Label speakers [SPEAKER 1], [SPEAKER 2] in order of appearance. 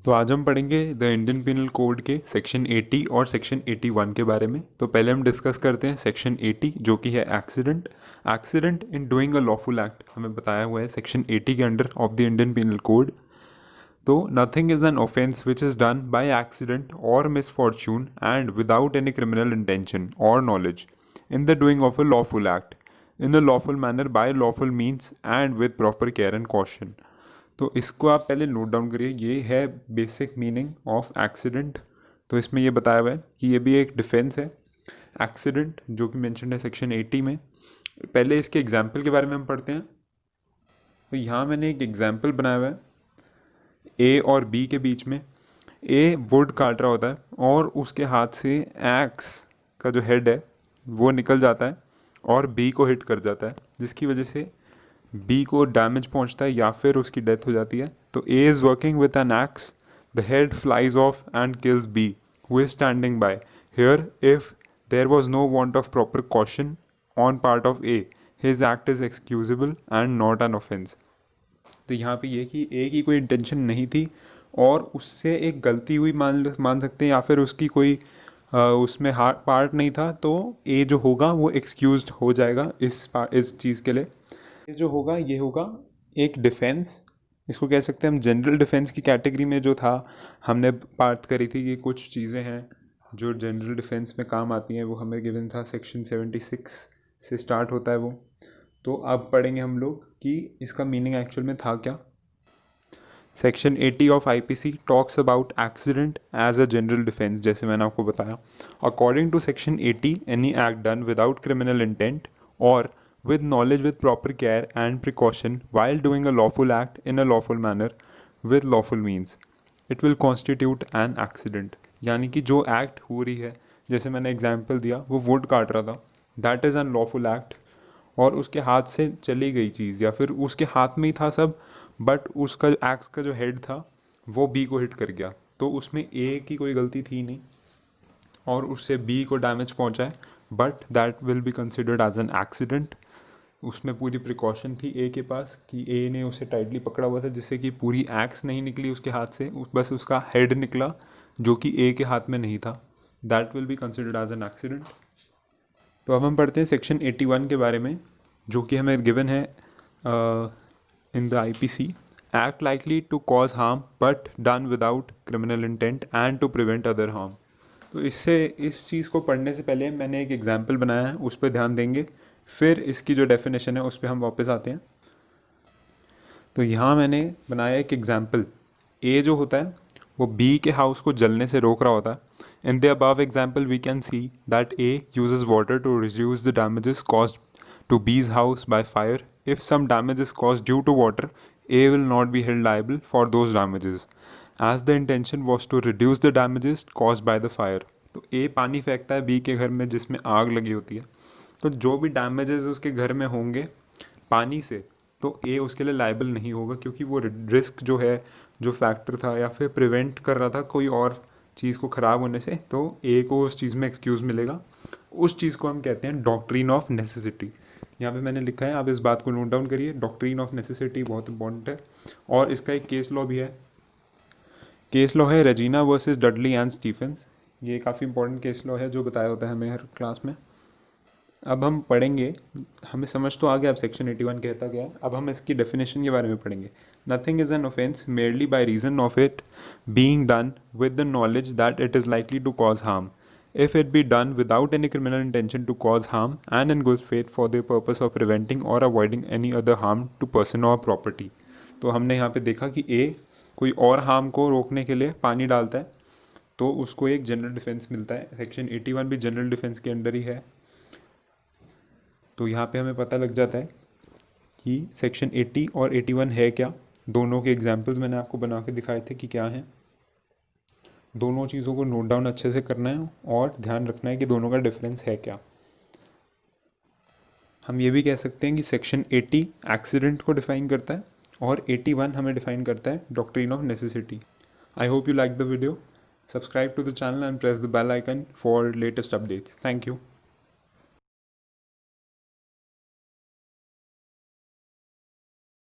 [SPEAKER 1] तो आज हम पढ़ेंगे द इंडियन पिनल कोड के सेक्शन 80 और सेक्शन 81 के बारे में। तो पहले हम डिस्कस करते हैं सेक्शन 80 जो कि है accident. Accident in doing a lawful act हमें बताया हुआ है सेक्शन 80 के under of the Indian penal code. तो nothing is an offence which is done by accident और misfortune and without any criminal intention और knowledge in the doing of a lawful act in a lawful manner by lawful means and with proper care and caution. तो इसको आप पहले note down करिए, ये है basic meaning of accident. तो इसमें ये बताया हुआ है कि ये भी एक डिफेंस है एक्सीडेंट जो कि मेंशन है सेक्शन 80 में। पहले इसके एग्जाम्पल के बारे में हम पढ़ते हैं। तो यहाँ मैंने एक एग्जाम्पल बनाया हुआ है ए और बी के बीच में। ए वुड काट रहा होता है और उसके हाथ से एक्स का जो हेड है वो निकल जाता है और बी को हिट कर जाता है, जिसकी वजह से बी को डैमेज पहुंचता है या फिर उसकी डेथ हो जाती है। तो A is working with an axe, the head flies off and kills B who is standing by. Here if there was no want of proper caution on part of A, his act is excusable and not an offence. तो यहाँ पे ये कि ए की कोई intention नहीं थी और उससे एक गलती हुई मान सकते हैं, या फिर उसकी कोई उसमें हार्ट पार्ट नहीं था, तो ए जो होगा वो एक्सक्यूज्ड हो जाएगा इस चीज़ के लिए। ये जो होगा ये होगा एक डिफेंस, इसको कह सकते हैं हम जनरल डिफेंस की कैटेगरी में जो था। हमने बात करी थी कि कुछ चीज़ें हैं जो जनरल डिफेंस में काम आती हैं, वो हमें गिवन था सेक्शन 76 से स्टार्ट होता है वो। तो अब पढ़ेंगे हम लोग कि इसका मीनिंग एक्चुअल में था क्या। Section 80 of IPC talks about accident as a general defence, जैसे मैंने आपको बताया। According to section 80 any act done without criminal intent और with knowledge with proper care and precaution while doing a lawful act in a lawful manner with lawful means, it will constitute an accident। यानी कि जो act हो रही है, जैसे मैंने example दिया, वो वुड काट रहा था, that is an lawful act, और उसके हाथ से चली गई चीज़ या फिर उसके हाथ में ही था सब, बट उसका एक्स का जो हेड था वो बी को हिट कर गया, तो उसमें ए की कोई गलती थी नहीं और उससे बी को डैमेज पहुंचा है, but that will be considered as an accident. उसमें पूरी प्रिकॉशन थी ए के पास कि ए ने उसे टाइटली पकड़ा हुआ था जिससे कि पूरी एक्स नहीं निकली उसके हाथ से, बस उसका हेड निकला जो कि ए के हाथ में नहीं था। That will be considered as an accident. तो अब हम पढ़ते हैं सेक्शन 81 के बारे में, जो कि हमें गिवन है in the IPC. Act likely to cause harm but done without criminal intent and to prevent other harm. तो इससे इस चीज़ को पढ़ने से पहले मैंने एक एग्जाम्पल बनाया है, उस पर ध्यान देंगे, फिर इसकी जो डेफिनेशन है उस पर हम वापस आते हैं। तो यहाँ मैंने बनाया एक एग्जाम्पल। ए जो होता है वो बी के हाउस को जलने से रोक रहा होता है। In the above example we can see that A uses water to reduce the damages caused to B's house by fire. If some damage is caused due to water, A will not be held liable for those damages as the intention was to reduce the damages caused by the fire. तो A पानी फेंकता है B के घर में जिसमें आग लगी होती है, तो जो भी डैमेजेस उसके घर में होंगे पानी से, तो ए उसके लिए लायबल नहीं होगा, क्योंकि वो रिस्क जो है, जो फैक्टर था या फिर प्रिवेंट कर रहा था कोई और चीज़ को ख़राब होने से, तो ए को उस चीज़ में एक्सक्यूज़ मिलेगा। उस चीज़ को हम कहते हैं डॉक्ट्रिन ऑफ नेसेसिटी। यहाँ पे मैंने लिखा है, आप इस बात को नोट डाउन करिए, डॉक्ट्रिन ऑफ नेसेसिटी बहुत इंपॉर्टेंट है। और इसका एक केस लॉ भी है, केस लॉ है Regina versus Dudley and Stephens. ये काफ़ी इंपॉर्टेंट केस लॉ है जो बताया होता है हमें हर क्लास में। अब हम पढ़ेंगे, हमें समझ तो आ गया अब सेक्शन 81 कहता क्या है। अब हम इसकी डेफिनेशन के बारे में पढ़ेंगे। Nothing is an offence merely by reason of it being done with the knowledge that it is likely to cause harm, if it be done without any criminal intention to cause harm and in good faith for the purpose of preventing or avoiding any other harm to person or property। तो हमने यहाँ पे देखा कि ए कोई और harm को रोकने के लिए पानी डालता है, तो उसको एक जनरल डिफेंस मिलता है। सेक्शन 81 भी जनरल डिफेंस के अंडर ही है। तो यहाँ पे हमें पता लग जाता है कि सेक्शन 80 और 81 है क्या। दोनों के एग्जाम्पल्स मैंने आपको बना के दिखाए थे कि क्या हैं। दोनों चीज़ों को नोट डाउन अच्छे से करना है और ध्यान रखना है कि दोनों का डिफरेंस है क्या। हम ये भी कह सकते हैं कि सेक्शन 80 एक्सीडेंट को डिफाइन करता है और 81 हमें डिफाइन करता है doctrine of necessity. I hope you like the video. Subscribe to the channel and press the bell icon for latest updates. Thank you.